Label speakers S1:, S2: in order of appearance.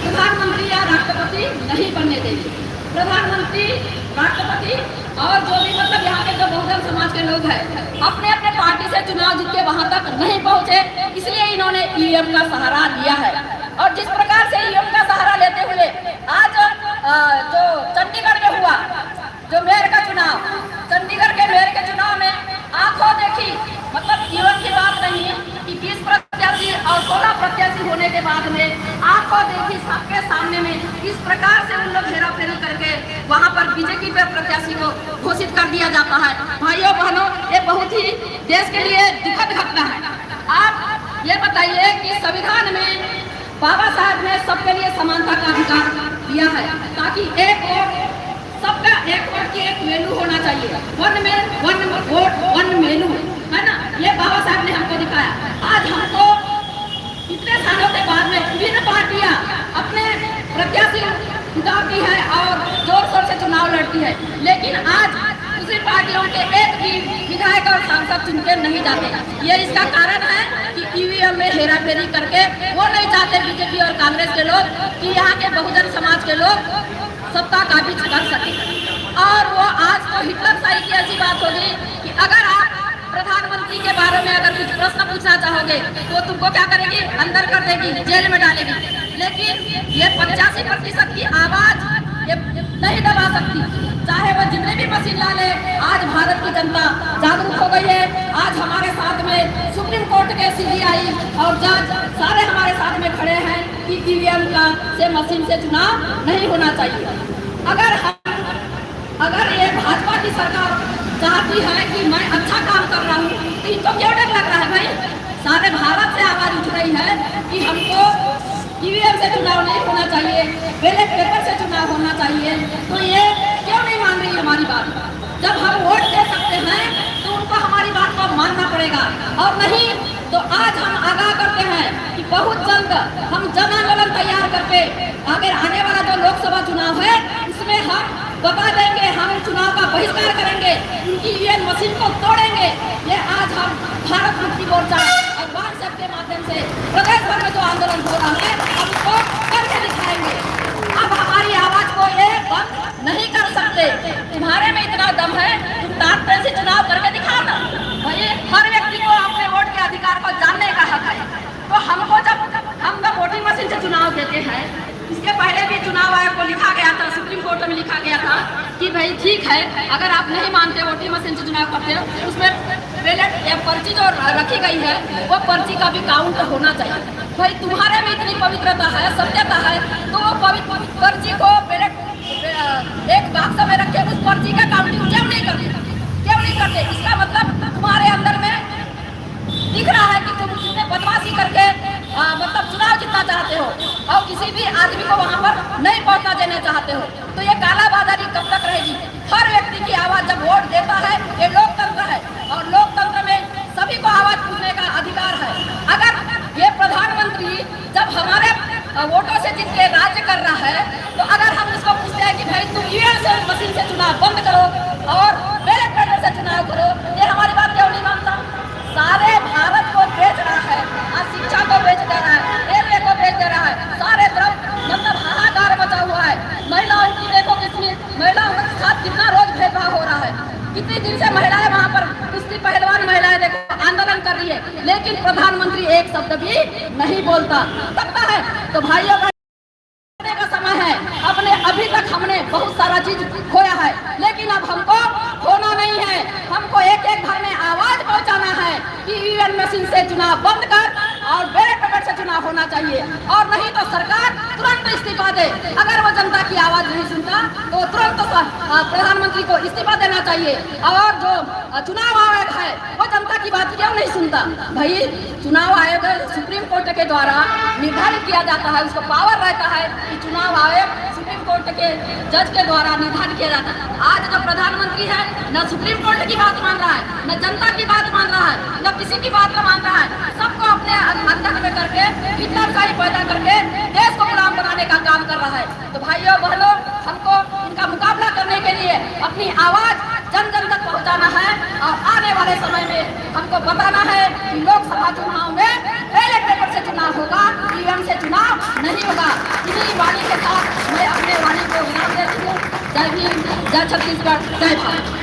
S1: प्रधानमंत्री या राष्ट्रपति नहीं बनने देंगे। प्रधानमंत्री, राष्ट्रपति और जो भी मतलब यहाँ के जो बहुजन समाज के लोग हैं अपने अपने पार्टी से चुनाव जीत के वहाँ तक नहीं पहुँचे, इसलिए इन्होंने ईवीएम का सहारा लिया है। और जिस प्रकार से ईवीएम का सहारा लेते हुए आज जो चंडीगढ़ में हुआ जो मेयर का चुनाव, चंडीगढ़ के मेयर के चुनाव में आंखों देखी मतलब ईवीएम की बात नहीं कि 20 प्रत्याशी और 16 प्रत्याशी होने के बाद में आंखों देखी सबके सामने में इस प्रकार से उन लोग हेराफेरी करके वहां पर बीजेपी पे प्रत्याशी को घोषित कर दिया जाता है। भाइयों बहनों, ये बहुत ही देश के लिए दुखद घटना है। आप ये बताइए कि संविधान में बाबा साहब ने सबके लिए समानता का अधिकार दिया है, ताकि एक वोट सबका एक वोट की एक वैल्यू होना चाहिए। One man one vote one value, है ना, ये बाबा साहब ने हमको दिखाया। आज हमको इतने सालों के बाद में विभिन्न पार्टियां अपने प्रत्याशी उतारती है और जोर शोर से चुनाव लड़ती है, लेकिन आज दूसरी पार्टियों के एक भी विधायक और सांसद चुन के नहीं जाते। ये इसका कारण है कि ईवीएम में हेराफेरी करके वो नहीं चाहते बीजेपी और कांग्रेस के लोग कि यहाँ के बहुजन समाज के लोग सत्ता काबिज कर सके। और वो आज तो हिटलरशाही की ऐसी बात होगी कि अगर आप प्रधानमंत्री के बारे में अगर कुछ प्रश्न पूछना चाहोगे तो तुमको क्या करेगी, अंदर कर देगी, जेल में डालेगी। लेकिन ये 85% की आवाज ये नहीं दबा सकती, चाहे वो जितने भी मशीन ला ले। आज भारत की जनता जागरूक हो गई है। आज हमारे साथ में सुप्रीम कोर्ट के सीबीआई और जज सारे हमारे साथ में खड़े हैं कि ईवीएम का से मशीन से चुनाव नहीं होना चाहिए। अगर ये भाजपा की सरकार चाहती है कि मैं अच्छा काम कर रहा हूँ तो इनको क्यों डर लग रहा है भाई? सारे भारत से आवाज उठ रही है कि हमको ईवीएम से चुनाव नहीं होना चाहिए, बैलेट पेपर से चुनाव होना चाहिए। तो ये क्यों नहीं मान रही हमारी बात? जब हम वोट दे सकते हैं तो उनको हमारी बात को मानना पड़ेगा, और नहीं तो आज हम आगाह करते हैं कि बहुत जल्द हम जन आंदोलन तैयार करके आगे आने वाला जो लोकसभा चुनाव है उसमें हम बता देंगे, हम चुनाव का बहिष्कार करेंगे, उनकी ईवीएम मशीन को तोड़ेंगे। ये आज हम भारत मुक्ति मोर्चा और व्हाट्सएप के माध्यम से प्रदेश भर में जो आंदोलन हो रहा है हम उसको करके दिखाएंगे। अब हमारी आवाज को ये बंद नहीं कर सकते। तुम्हारे में इतना दम है, तुम ताकत से चुनाव करके दिखाओ ना भाई। हर व्यक्ति को अपने वोट के अधिकार को जानने का हक है। तो हमको जब वोटिंग मशीन से चुनाव देते हैं, इसके पहले भी चुनाव आयोग को लिखा गया था, सुप्रीम कोर्ट में लिखा गया था कि भाई ठीक है, अगर आप नहीं मानते वोटिंग मशीन से चुनाव करते हो उसमें बैलेट या पर्ची जो रखी गई है वो पर्ची का भी काउंट होना चाहिए। भाई तुम्हारे में इतनी पवित्रता है, सत्यता है, तो वो पवित्र पर्ची को बैलेट एक बक्से में रखे उस पर्ची का काउंटिंग क्यों नहीं करते? इसका मतलब तुम्हारे अंदर में दिख रहा है कि तुम उसमें बदमाशी करके मतलब चुनाव जीतना चाहते हो और किसी भी आदमी को वहां पर नहीं पहुंचना देना चाहते हो। तो ये कालाबाजारी कब तक रहेगी? हर व्यक्ति की आवाज जब वोट देता है, ये लोकतंत्र है और लोकतंत्र में सभी को आवाज पूछने का अधिकार है। अगर ये प्रधानमंत्री जब हमारे वोटों से जीत के राज्य कर रहा है तो अगर हम इसको पूछते हैं कि भाई तुम ईवीएम मशीन से चुनाव बंद करो और बैलेट पेपर से चुनाव करो, ये हमारी बात क्यों नहीं मानता? सारे भारत को बेच रहा है, आज शिक्षा को बेच दे रहा है, रेलवे को बेच दे रहा है, सारे तरफ मतलब हाहाकार मचा हुआ है। महिलाओं की देखो कितनी महिलाओं के साथ कितना रोज भेदभाव हो रहा है। कितनी दिन से महिलाएं वहाँ पर कुश्ती पहलवान महिलाएं देखो आंदोलन कर रही है, लेकिन प्रधानमंत्री एक शब्द भी नहीं बोलता। सकता है तो भाइयों का समय है। अपने अभी तक हमने बहुत सारा चीज खोया है, लेकिन अब हमको खोना नहीं है। हमको एक एक घर में आवाज पहुंचाना है कि ईवीएम मशीन से चुनाव बंद कर और बैलेट पेपर से चुनाव होना चाहिए, और नहीं तो सरकार तुरंत इस्तीफा दे। अगर वो जनता की आवाज नहीं सुनता तो तुरंत प्रधानमंत्री को इस्तीफा देना चाहिए। और जो चुनाव आयोग है वो जनता की बात क्यों नहीं सुनता? भाई चुनाव आयोग सुप्रीम कोर्ट के द्वारा निर्धारित किया जाता है, उसको पावर रहता है कि चुनाव आयोग सुप्रीम कोर्ट के जज के द्वारा निर्धारित किया जाता है। आज जो प्रधानमंत्री है न सुप्रीम कोर्ट की बात मान रहा है, न जनता की बात मान रहा है, न किसी की बात मान रहा है। सबको अपने अंदर में करके हिटलरशाही पैदा करके देश को गुलाम बनाने का काम कर रहा है। तो भाइयों बहनों, हमको इनका मुकाबला करने के लिए अपनी आवाज जन जन तक पहुंचाना है और आने वाले समय में हमको बताना है कि लोकसभा चुनाव में बैलेट पेपर से चुनाव होगा, ईवीएम से चुनाव नहीं होगा। इन्हीं के साथ मैं अपने वाणी को विराम देती हूँ। जय भीम, जय छत्तीसगढ़, जय भारत।